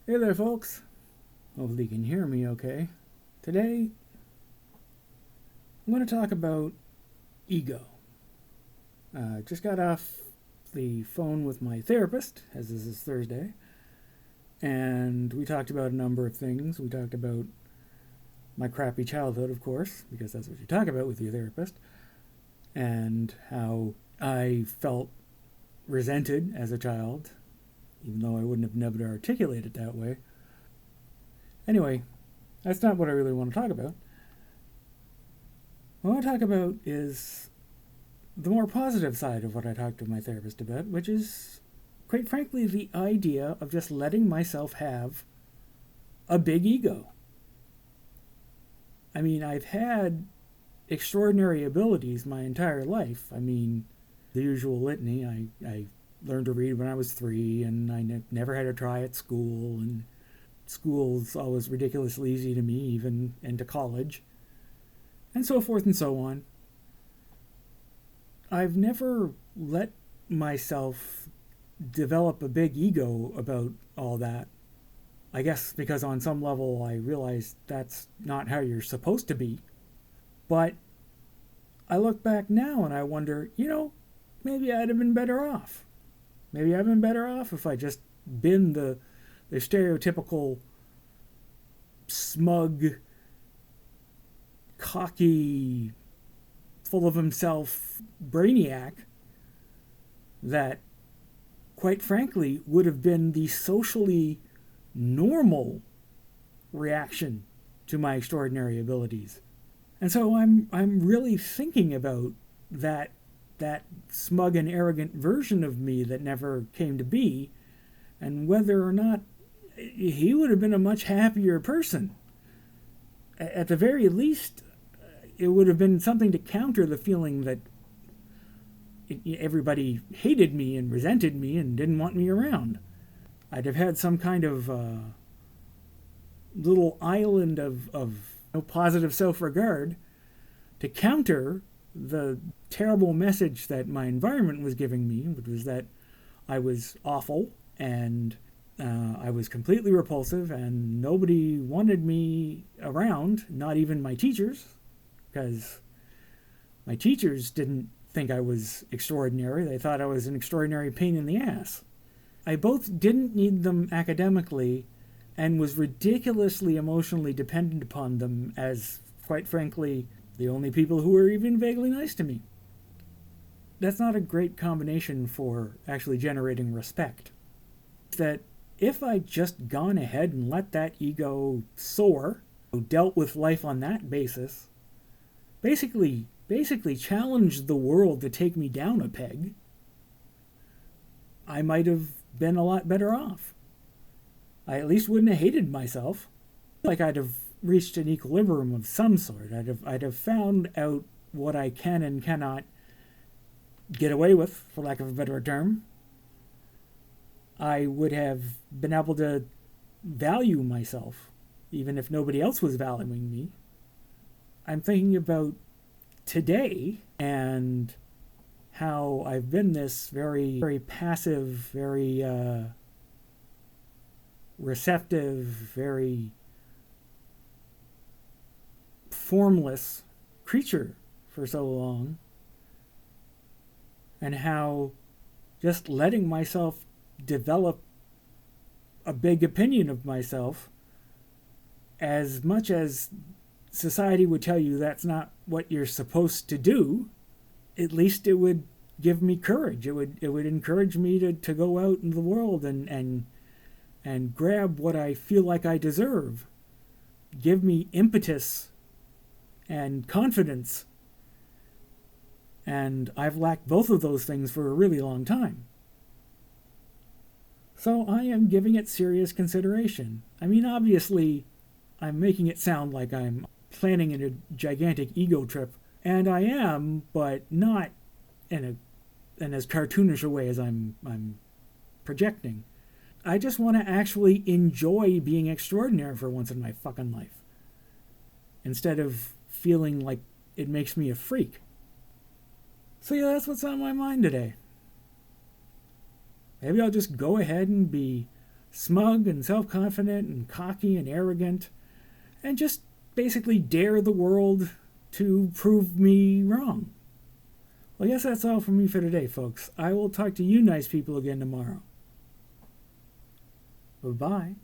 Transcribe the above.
Hey there, folks. Hopefully, you can hear me okay. Today, I'm going to talk about ego. Just got off the phone with my therapist, as this is Thursday, and we talked about a number of things. We talked about my crappy childhood, of course, because that's what you talk about with your therapist, and how I felt resented as a child, even though I wouldn't have never articulated it that way. Anyway, that's not what I really want to talk about. What I want to talk about is the more positive side of what I talked to my therapist about, which is, quite frankly, the idea of just letting myself have a big ego. I mean, I've had extraordinary abilities my entire life. I mean, the usual litany. I learned to read when I was 3, and I never had a try at school, and school's always ridiculously easy to me, even into college, and so forth and so on. I've never let myself develop a big ego about all that. I guess because on some level I realize that's not how you're supposed to be. But I look back now and I wonder, maybe I'd have been better off. Maybe I'd been better off if I just been the stereotypical smug, cocky, full of himself brainiac that, quite frankly, would have been the socially normal reaction to my extraordinary abilities. And so I'm really thinking about that smug and arrogant version of me that never came to be, and whether or not he would have been a much happier person. At the very least, it would have been something to counter the feeling that everybody hated me and resented me and didn't want me around. I'd have had some kind of little island of positive self-regard to counter the terrible message that my environment was giving me, which was that I was awful and I was completely repulsive and nobody wanted me around, not even my teachers, because my teachers didn't think I was extraordinary. They thought I was an extraordinary pain in the ass. I both didn't need them academically and was ridiculously emotionally dependent upon them as, quite frankly, the only people who were even vaguely nice to me. That's not a great combination for actually generating respect. That if I'd just gone ahead and let that ego soar, dealt with life on that basis, basically challenged the world to take me down a peg, I might have been a lot better off. I at least wouldn't have hated myself. Like I'd have reached an equilibrium of some sort. I'd have found out what I can and cannot get away with, for lack of a better term. I would have been able to value myself, even if nobody else was valuing me. I'm thinking about today and how I've been this very, very passive, very receptive, very formless creature for so long, and how just letting myself develop a big opinion of myself, as much as society would tell you that's not what you're supposed to do, at least it would give me courage. It would encourage me to go out in the world and grab what I feel like I deserve. Give me impetus and confidence. And I've lacked both of those things for a really long time. So I am giving it serious consideration. I mean, obviously, I'm making it sound like I'm planning a gigantic ego trip, and I am, but not in as cartoonish a way as I'm projecting. I just want to actually enjoy being extraordinary for once in my fucking life, instead of feeling like it makes me a freak. So yeah, that's what's on my mind today. Maybe I'll just go ahead and be smug and self-confident and cocky and arrogant, and just basically dare the world to prove me wrong. Well, I guess that's all from me for today, folks. I will talk to you nice people again tomorrow. Bye-bye.